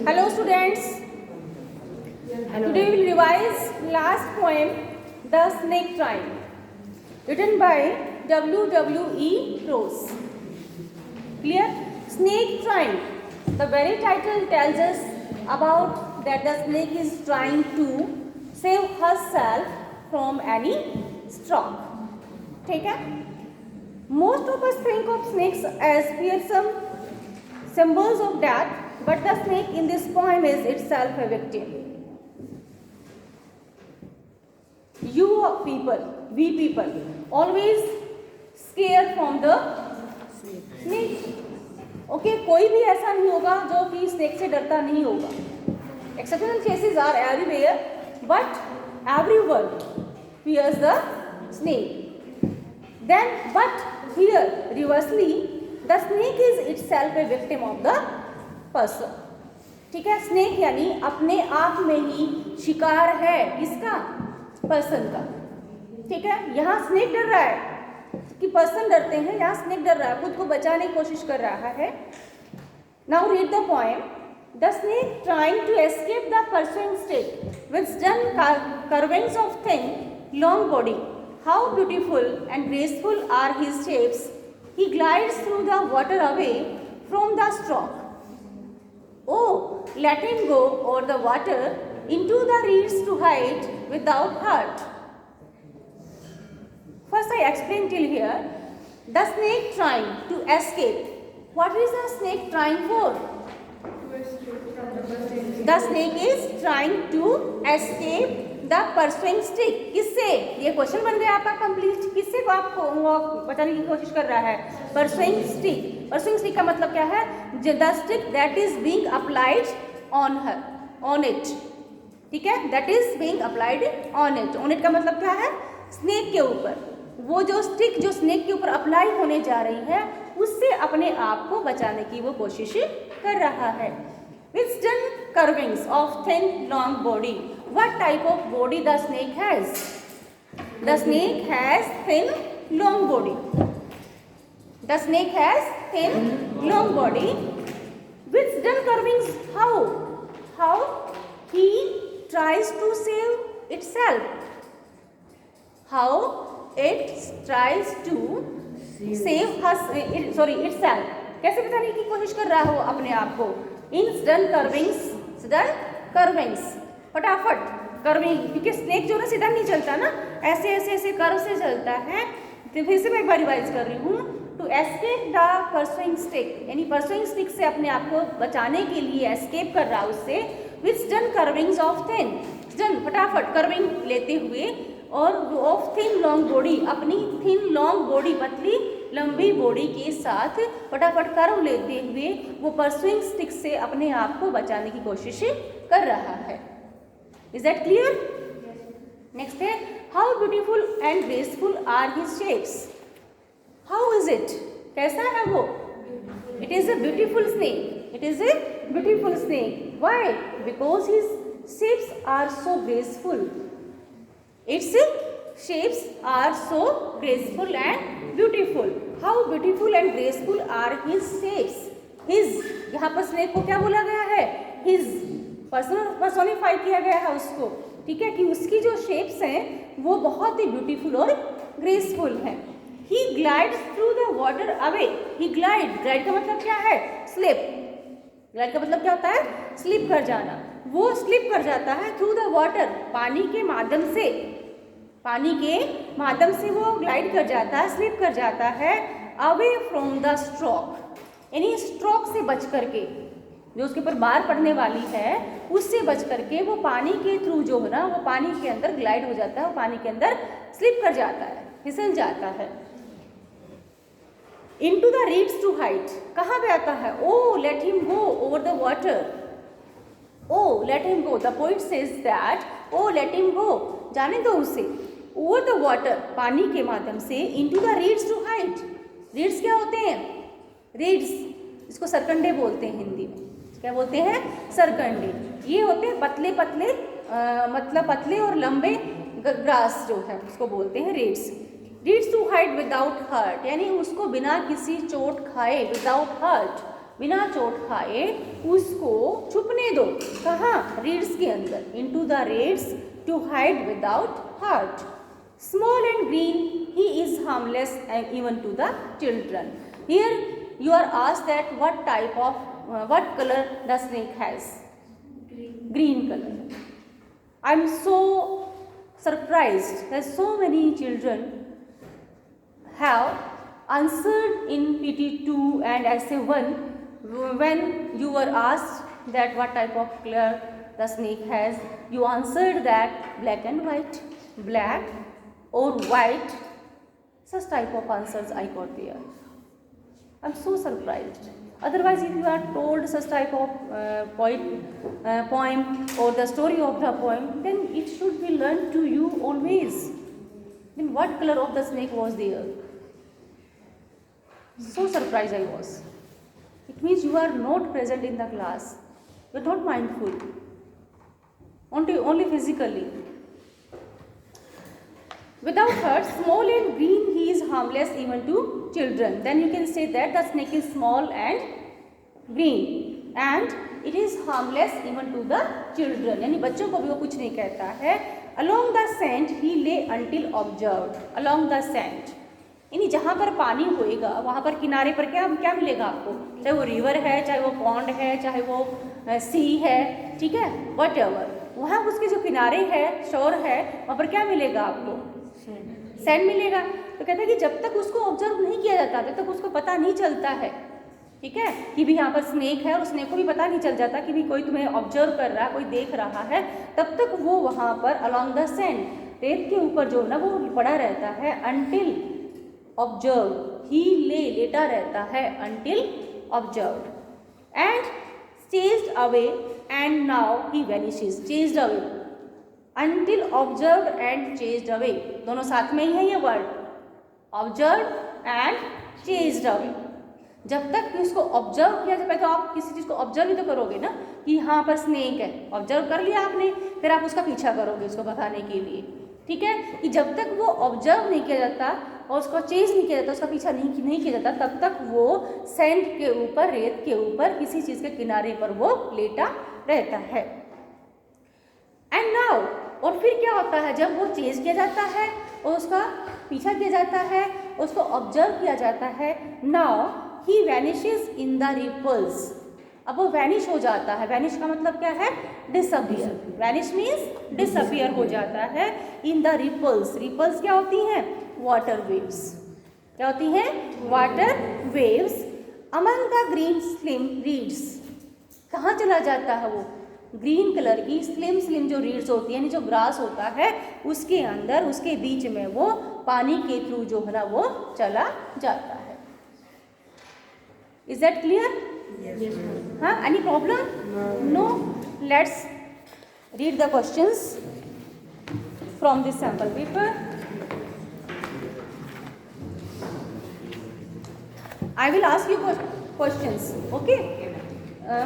Hello students, today we will revise last poem The Snake Tribe written by W.W.E. Rose. Clear? Snake Tribe. The very title tells us about that the snake is trying to save herself from any stroke. ठीक है? Most of us think of snakes as fearsome symbols of death, but the snake in this poem is itself a victim. You people, we people, always scared from the snake. Okay, कोई भी ऐसा नहीं होगा जो कि snake से डरता नहीं होगा. Exceptional cases are everywhere, but everyone fears the snake. Then, but here, reversely, the snake is itself a victim of the person. ठीक है, स्नेक यानी अपने आप में ही शिकार है किसका? पर्सन का. ठीक है, यहाँ स्नेक डर रहा है कि पर्सन डरते हैं, यहाँ स्नेक डर रहा है, खुद को बचाने की कोशिश कर रहा है. Now read the poem. The snake trying to escape the pursuing snake with stern curvings of thin long body. How beautiful and graceful are his shapes. He glides through the water away from the stroke. Oh, let him go over the water into the reeds to hide without hurt. First I explain till here. The snake trying to escape. What is the snake trying for? The snake is trying to escape the pursuing stick. किससे? ये question बन गया आपका complete. किससे को आपको बचाने की कोशिश कर रहा है? Pursuing stick. Pursuing stick का मतलब क्या है? The stick that is being applied on her, on it. ठीक है? That is being applied on it. On it का मतलब क्या है? स्नेक के ऊपर. वो जो स्टिक जो स्नेक के ऊपर अप्लाई होने जा रही है, उससे अपने आप को बचाने की वो कोशिश कर रहा है. With stern curvings of thin long body. What type of body the snake has? The snake has thin long body. The snake has thin long body. With stern curvings, how he tries to save itself. How it tries to save itself. कैसे बचाने की कोशिश कर रहा हो अपने आप को? इन सडन कर्विंग्स, फटाफट कर्विंग, क्योंकि स्नेक जो ना सीधा नहीं चलता ना, ऐसे ऐसे ऐसे कर्व से चलता है. तो फिर से मैं एक बार रिवाइज कर रही हूँ. To escape the pursuing stick, यानी परसुइंग स्टिक से अपने आप को बचाने के लिए एस्केप कर रहा उससे. With sudden curvings of thin, sudden फटाफट कर्विंग लेते हुए, और ऑफ थिन लॉन्ग बॉडी, अपनी थिन लॉन्ग बॉडी, पतली लंबी बॉडी के साथ फटाफट कर्व लेते हुए वो परसुइंग स्टिक से अपने आप को बचाने की कोशिश कर रहा है. Is that clear? नेक्स्ट है, how beautiful and graceful are his shapes. How is it? कैसा है वो? It is a beautiful snake. It is a beautiful snake. Why? Because his shapes are so graceful. Its shapes are so graceful and beautiful. How beautiful and graceful are his shapes. His, यहाँ पर snake को क्या बोला गया है? His, personify किया गया है उसको. ठीक है, कि उसकी जो शेप्स हैं वो बहुत ही ब्यूटीफुल और ग्रेसफुल हैं. He glides through the water away. He glide का मतलब क्या है? स्लिप. ग्लाइड का मतलब क्या होता है? स्लिप कर जाना. वो स्लिप कर जाता है थ्रू द वाटर, पानी के माध्यम से. पानी के माध्यम से वो ग्लाइड कर जाता है, स्लिप कर जाता है. अवे फ्रॉम द स्ट्रोक, यानी स्ट्रोक से बच करके, जो उसके ऊपर बार पड़ने वाली है उससे बच करके वो पानी के थ्रू जो है ना, वो पानी के अंदर ग्लाइड हो जाता है, वो पानी के अंदर स्लिप कर जाता है, फिसल जाता है. Into the reeds to hide, कहाँ पे आता है? O let him go over the water. O let him go, the poet says that O let him go, जाने दो उसे, ओवर द वाटर, पानी के माध्यम से, into the reeds to hide. Reeds क्या होते हैं? रीड्स, इसको सरकंडे बोलते हैं हिंदी में. क्या बोलते हैं? सरकंडे. ये होते हैं पतले पतले, मतलब पतले और लंबे ग्रास जो है उसको बोलते हैं reeds. Reeds to hide without hurt, यानी उसको बिना किसी चोट खाए, विदाउट हर्ट, बिना चोट खाए उसको छुपने दो। कहाँ? रीड्स के अंदर। Into the reeds to hide without hurt. Small and green he is harmless and even to the children. Here you are asked that what type of what color the snake has? Green color. I am so surprised that so many children have answered in PT2 and essay 1 when you were asked that what type of color the snake has. You answered that black and white, black or white. Such type of answers I got there. I'm so surprised. Otherwise, if you are told such type of poem or the story of the poem, then it should be learned to you always. Then what color of the snake was there? So surprised I was. It means you are not present in the class. You are not mindful. Only physically. Without hurt, small and green, he is harmless even to children. Then you can say that the snake is small and green and it is harmless even to the children. यानी बच्चों को भी वो कुछ नहीं कहता है. Along the sand he lay until observed. Along the sand. यानी जहाँ पर पानी होएगा वहाँ पर किनारे पर क्या मिलेगा आपको? चाहे वो रिवर है, चाहे वो पॉन्ड है, चाहे वो सी है, ठीक है, whatever. वहाँ उसके जो किनारे है, शोर है, वहाँ पर क्या मिलेगा आपको? सैंड मिलेगा. तो कहता है कि जब तक उसको ऑब्जर्व नहीं किया जाता तब तक उसको पता नहीं चलता है, ठीक है, कि भी यहाँ पर स्नेक है और स्नेक को भी पता नहीं चल जाता कि भी कोई तुम्हें ऑब्जर्व कर रहा है, कोई देख रहा है. तब तक वो वहाँ पर अलॉन्ग द सैंड, रेत के ऊपर जो ना वो पड़ा रहता है. अनटिल ऑब्जर्व, ही लेटा रहता है until observe. And chased away and now he vanishes. Chased away, until observed and chased away, दोनों साथ में ही है ये word. observed and chased away. जब तक इसको ऑब्जर्व किया जाए, तो आप किसी चीज़ को ऑब्जर्व ही तो करोगे ना कि यहाँ पर स्नेक है. ऑब्जर्व कर लिया आपने, फिर आप उसका पीछा करोगे उसको भगाने के लिए, ठीक है. कि जब तक वो ऑब्जर्व नहीं किया जाता और उसको चेज नहीं किया जाता, उसका पीछा नहीं किया जाता, तब तक वो सैंड के ऊपर, रेत के ऊपर, किसी चीज़ के किनारे पर वो लेटा रहता है. एंड नाउ, और फिर क्या होता है जब वो चेज किया जाता है और उसका पीछा किया जाता है, उसको ऑब्जर्व किया जाता है. Now he vanishes in the ripples. अब वो वैनिश हो जाता है. वैनिश का मतलब क्या है? डिसअपियर. वैनिश मीन्स डिसअपियर हो जाता है इन द रिपल्स. रिपल्स क्या होती हैं? Water waves. क्या होती हैं? Water waves. Among the green slim reads. कहाँ चला जाता है वो? ग्रीन कलर की स्लिम जो रीड्स होती है, यानी जो ग्रास होता है, उसके अंदर, उसके बीच में वो पानी के थ्रू जो है ना वो चला जाता है. Is that clear? हाँ, any problem? No. Let's read the questions from this sample paper. I will ask you questions, okay?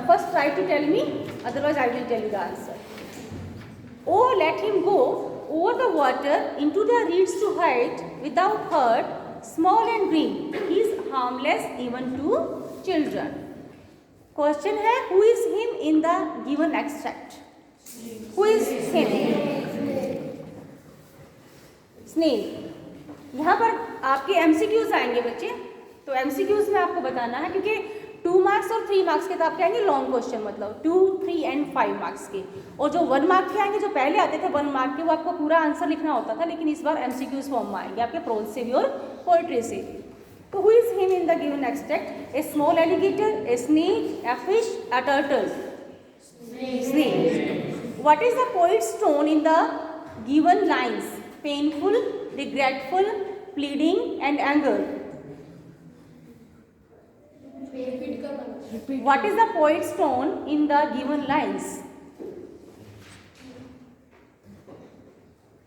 First try to tell me, otherwise I will tell you the answer. Oh, let him go over the water into the reeds to hide without hurt, small and green. He is harmless even to children. Question है, who is him in the given extract? Who is him? Snake. यहाँ पर आपके MCQs आएंगे बच्चे. तो MCQs में आपको बताना है, क्योंकि 2 मार्क्स और 3 मार्क्स के तो आपके आएंगे लॉन्ग क्वेश्चन, मतलब 2, 3 एंड 5 मार्क्स के. और जो 1 मार्क के आएंगे, जो पहले आते थे 1 मार्क के, वो आपको पूरा आंसर लिखना होता था, लेकिन इस बार MCQs फॉर्म में आएंगे आपके प्रोज से भी और पोएट्री से भी. तो who is him in the given extract? A small alligator, a snake, a fish, A turtle. Snake. What is the poets tone in the given lines? Painful, regretful, pleading and anger. What is the poet's tone in the given lines?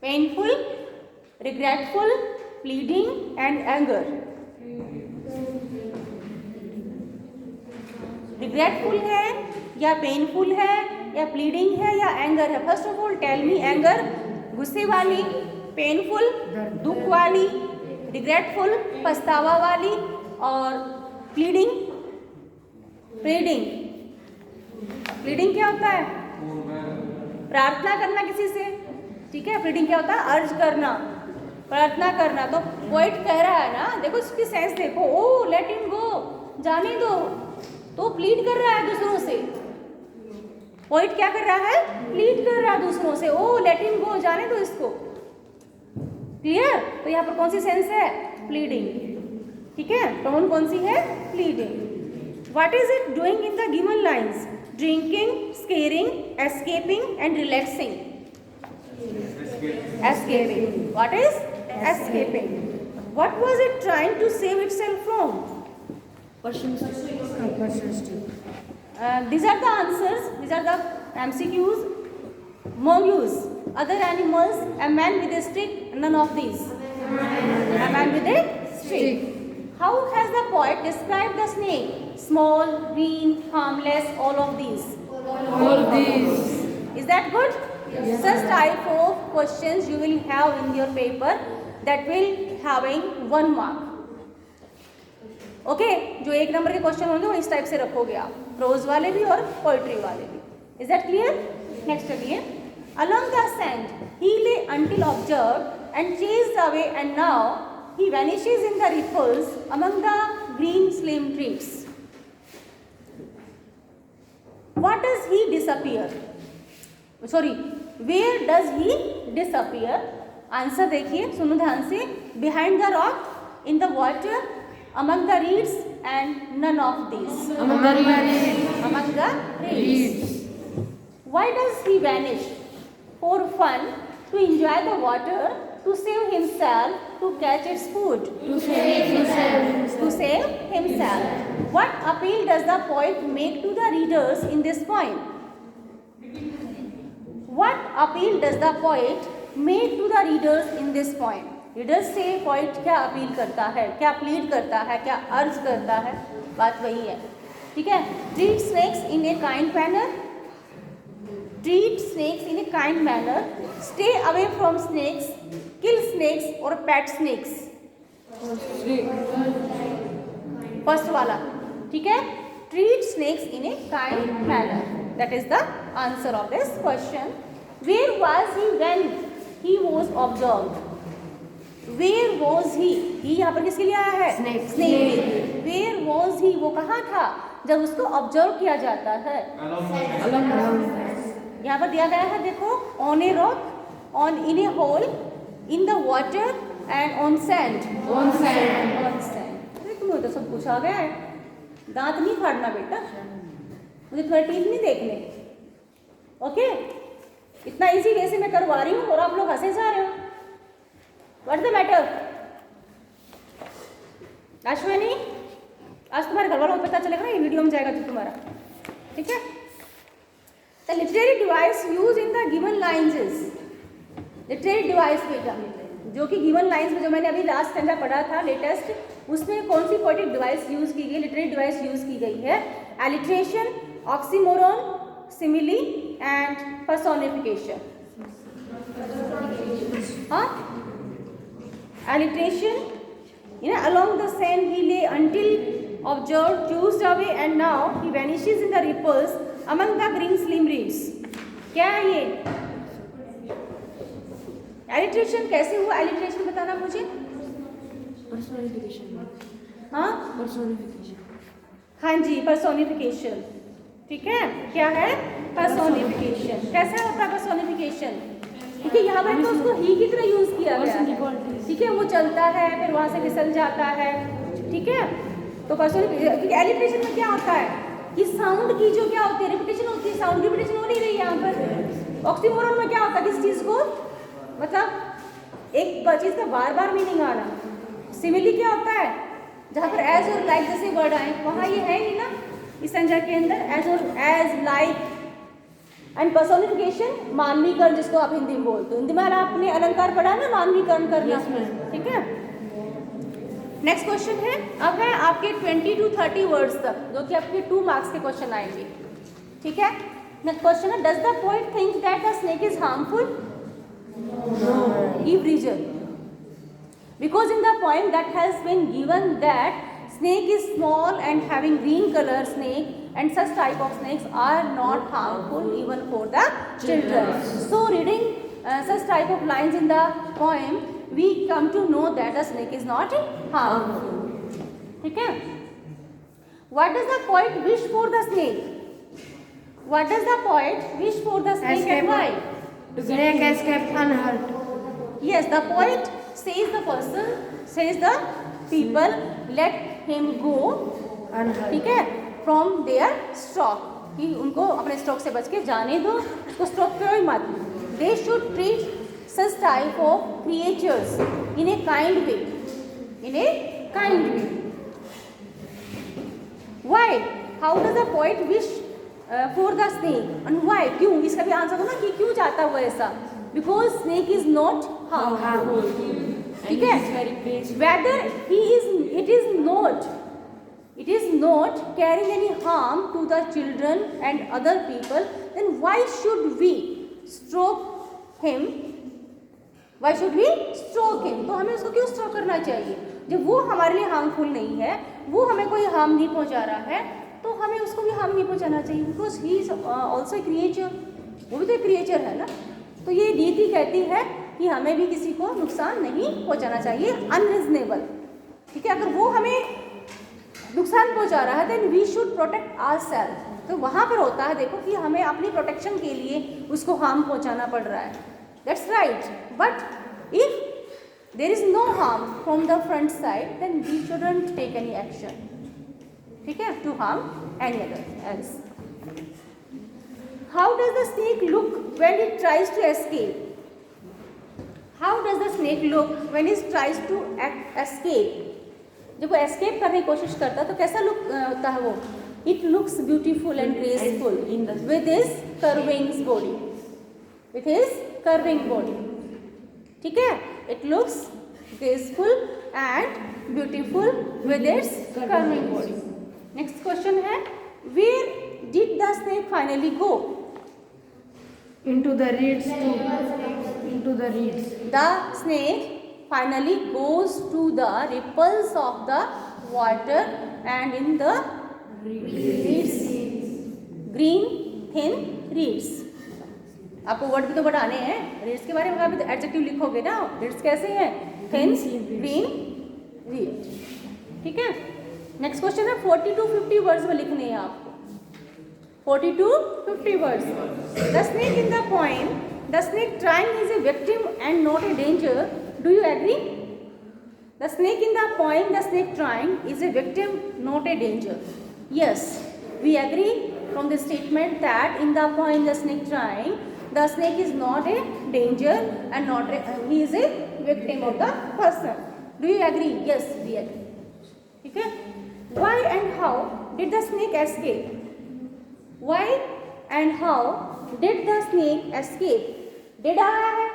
Painful, regretful, pleading and anger. Regretful है या painful है या pleading है या anger है? First of all tell me anger, गुस्से वाली, painful, दुख वाली, regretful, पछतावा वाली, और pleading प्लीडिंग। प्लीडिंग क्या होता है? प्रार्थना करना किसी से, ठीक है। प्लीडिंग क्या होता है? अर्ज करना, प्रार्थना करना। तो पोइट कह रहा है ना, देखो इसकी सेंस देखो, ओ लेट हिम गो, जाने दो। तो प्लीड कर रहा है दूसरों से। पोइट क्या कर रहा है? प्लीड कर रहा है दूसरों से, ओ लेट हिम गो, जाने दो इसको। क्लियर? तो यहाँ पर कौन सी सेंस है? प्लीडिंग, ठीक है। प्रोनाउन कौन सी है? Pleading. What is it doing in the given lines? Drinking, squaring, escaping and relaxing. Escaping. What is escaping? What was it trying to save itself from? These are the answers. These are the MCQs. Mongoose. Other animals. A man with a stick. None of these. A man with a stick. How has the poet described the snake? Small, green, harmless. All of these. All of these. Is that good? Yes. Such type of questions you will have in your paper that will having 1 mark. Okay, जो 1 number के question होंगे वो इस type से रखोगे आप, pros वाले भी और पोइट्री वाले भी। Is that clear? नेक्स्ट चलिए। Along the sand he lay until observed and chased away, and now he vanishes in the ripples among the green slim trees. What does he disappear? Sorry, where does he disappear? Answer देखिए, सुनो ध्यान से। Behind the rock, in the water, among the reeds and none of this. Among the reeds. Why does he vanish? For fun, to enjoy the water, to save himself, to catch its food. To save himself. What appeal does the poet make to the readers in this poem? What appeal does the poet make to the readers in this poem? Readers से poet क्या appeal करता है, क्या plead करता है, क्या अर्ज करता है? बात वही है, ठीक है। Treat snakes in a kind manner. Treat snakes in a kind manner. Stay away from snakes. Kill snakes or pet snakes. First वाला, ठीक है। Treat snakes in a kind manner. That is the answer of this question. Where was he when he was observed? Where was he? He यहाँ पर किसके लिए आया है? Snake. Where was he? वो कहाँ था जब उसको ऑब्जर्व किया जाता है? यहाँ पर दिया गया है, देखो, on a rock, on in a hole, in the water and on sand. On sand. अरे तुम्हें तो सब पूछा गया है, दांत नहीं फाड़ना बेटा, मुझे थोड़ा टीथ नहीं देखने। ओके, इतना इजी वे से मैं करवा रही हूँ और आप लोग हंसे जा रहे हो। What the matter? अश्विनी, आज तुम्हारे घर वालों को पता चलेगा ना, ये वीडियो में जाएगा तो तुम्हारा, ठीक है। The literary device use in the given lines is, literary device बेटा, जो कि गिवन लाइन्स में जो मैंने अभी लास्ट स्टैंडा पढ़ा था लेटेस्ट, उसमें कौन सी पोएटिक डिवाइस यूज की गई, लिटरेरी डिवाइस यूज की गई है? Alliteration, oxymoron, simile and personification. हाँ, alliteration, you know, along the sand he lay until observed, chased away, and now he vanishes in the ripples among the green slim reeds. क्या है ये? Alliteration कैसे हुआ? Alliteration बताना मुझे। हाँ, हाँ जी, पर्सोनिफिकेशन, ठीक है। क्या है? पर्सोनिफिकेशन। कैसा होता है पर्सोनिफिकेशन? क्योंकि यहाँ पर तो उसको ही की तरह यूज किया गया है, ठीक है। वो चलता है, फिर वहाँ से फिसल जाता है, ठीक है। तो पर्सोनिफिकेशन, एलिट्रेशन में क्या होता है कि साउंड की जो क्या होती है, रिपीटेशन होती है, साउंड रिपीटेशन हो नहीं रही है यहाँ पर। ऑक्सीमोरन में क्या होता है, किस चीज़ को, मतलब एक चीज़ का बार बार मीनिंग आना। सिमिली क्या होता है, जहाँ पर एज और लाइक जैसे वर्ड आए, वहाँ ये है नहीं ना इस संज्ञा के अंदर, एज और एज, लाइक। एंड पर्सोनिफिकेशन, मानवीकरण, जिसको आप हिंदी में बोलते हो। हिंदी में आपने अलंकार पढ़ा ना, मानवीकरण करना, ठीक है। नेक्स्ट क्वेश्चन है, अब है आपके 20 to 30 वर्ड्स तक, जो कि आपके 2 मार्क्स के क्वेश्चन आएंगे, ठीक है। नेक्स्ट क्वेश्चन है, does the poet think that the snake is harmful? Give reason. Because in the poem that has been given that snake is small and having green color snake and such type of snakes are not harmful even for the children. So reading such type of lines in the poem, we come to know that the snake is not harmful. ठीक है? What does the poet wish for the snake? What does the poet wish for the snake and why? Snake escape unhurt. Yes, the poet says the person, says the people, let him go, Unhurt. ठीक है, from their stroke, कि उनको अपने stroke से बच के जाने दो, उसको स्ट्रोक करो ही मत. They should treat such type of creatures in a kind way. In a kind way. Why? How does the poet wish for the snake? And why? क्यों? इसका भी आंसर दो ना कि क्यों चाहता हुआ ऐसा? Because snake is not harmful. ठीक है? Whether it is not carrying any harm to the children and other people, then why should we stroke him? Why should we stroke him? तो हमें उसको क्यों स्ट्रोक करना चाहिए? जब वो हमारे लिए हार्मफुल नहीं है, वो हमें कोई हार्म नहीं पहुंचा रहा है, तो हमें उसको भी हार्म नहीं पहुंचाना चाहिए. Because he is also a creature, वो भी तो एक क्रिएचर है ना. तो ये नीति कहती है कि हमें भी किसी को नुकसान नहीं पहुंचाना चाहिए अनरीजनेबल. ठीक है? अगर वो हमें नुकसान पहुंचा रहा है then we should protect ourselves. तो वहाँ पर होता है देखो कि हमें अपनी प्रोटेक्शन के लिए उसको हार्म पहुंचाना पड़ रहा है. That's right. But if there is no harm from the front side then we shouldn't take any action. ठीक है? To harm any other else. How does the snake look when it tries to escape? How does the snake look when it tries to escape? जब वो escape करने की कोशिश करता है तो कैसा look होता है वो? It looks beautiful and graceful with his curving body. With his curving body. ठीक है? It looks graceful and beautiful with its curving body. Next question है, where did the snake finally go? Into the reeds too. Into the reeds. The snake finally goes to the ripples of the water and in the reeds. Green thin reeds. आपको word भी तो बढ़ाने हैं. reeds के बारे में आप adjective लिखोगे ना. reeds कैसे हैं? thin green reed. ठीक है? नेक्स्ट क्वेश्चन है 40 to 50 वर्ड्स में लिखने हैं आपको. 40 to 50 words. The snake in the poem, the snake trying is a victim and not a danger. Do you agree? The snake in the poem, the snake trying is a victim, not a danger. Yes, we agree from the statement that in the poem, the snake trying, the snake is not a danger and not he is a victim of the person. Do you agree? Yes, we agree. Okay? Why and how did the snake escape? Why and how did the snake escape? Did आया है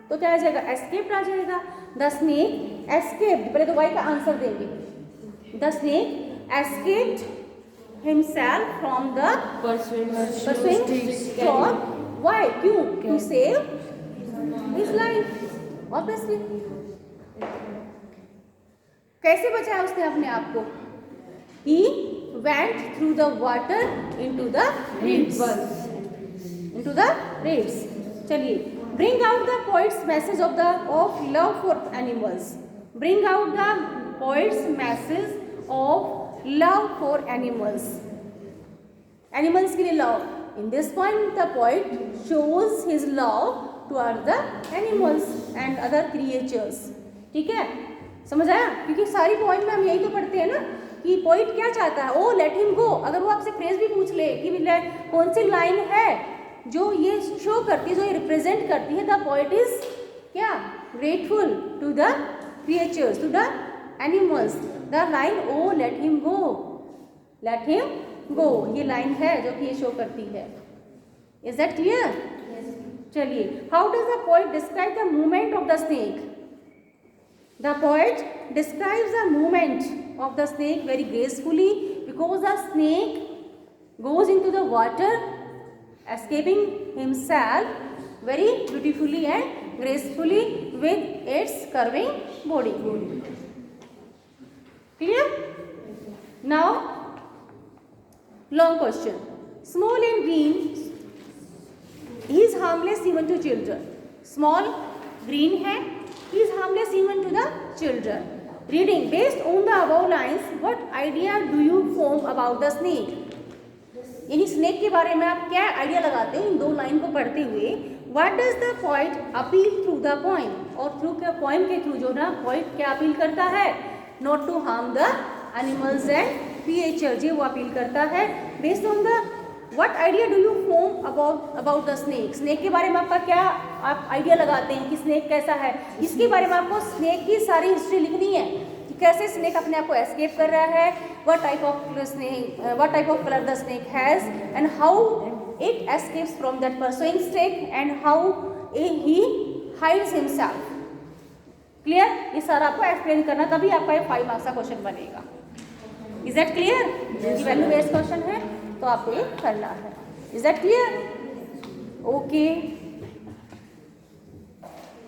तो क्या आ जाएगा? escaped आ जाएगा. The snake escaped. पहले तो why का answer देंगे. The snake escaped himself from the pursuing storm. Why? क्यों? To save his life. Obviously. कैसे बचाया उसने अपने आप को? He went through the water into the reeds. Into the reeds. चलिए, bring out the poet's message of love for animals. Bring out the poet's message of love for animals. Animals के लिए love. In this point, the poet shows his love toward the animals and other creatures. ठीक है? समझ आया? क्योंकि सारी poem में हम यही तो पढ़ते हैं ना कि पोइट क्या चाहता है. ओ लेट हिम गो. अगर वो आपसे फ्रेज भी पूछ ले कि कौन सी लाइन है जो ये शो करती है, जो ये रिप्रेजेंट करती है, द पोइट इज क्या? Grateful to the creatures, to the animals. The line O let him go, let him go, ये लाइन है जो कि ये शो करती है. Is that clear? चलिए, how does the poet describe the movement of the snake? The poet describes the movement of the snake very gracefully because the snake goes into the water, escaping himself very beautifully and gracefully with its curving body. Clear? Now, long question, small and green he is harmless even to children, small green है, he is harmless even to the children. Reading, based on the above lines what idea do you form about the snake. यानी snake के बारे में आप क्या idea लगाते हो इन दो लाइन को पढ़ते हुए. What does the poet appeal through the poem, और थ्रू के पोएम के थ्रू जो ना पोएट क्या अपील करता है, not to harm the animals and creatures, ये वो अपील करता है. Based on the what idea do you form about the snake, snake के बारे में आपका क्या आप आइडिया लगाते हैं कि स्नेक कैसा है, इसके बारे में आपको स्नेक की सारी हिस्ट्री लिखनी है कि कैसे स्नेक अपने आप को एस्केप कर रहा है, what type of color the snake has and how it escapes from that pursuing snake and how he hides himself. Clear? ये सारा आपको एक्सप्लेन करना, तभी आपका ये 5 मार्क्स का क्वेश्चन बनेगा. Is that clear? ये वैल्यू बेस्ड क्वेश्चन है तो आपको ये करना है. Is that clear? Okay.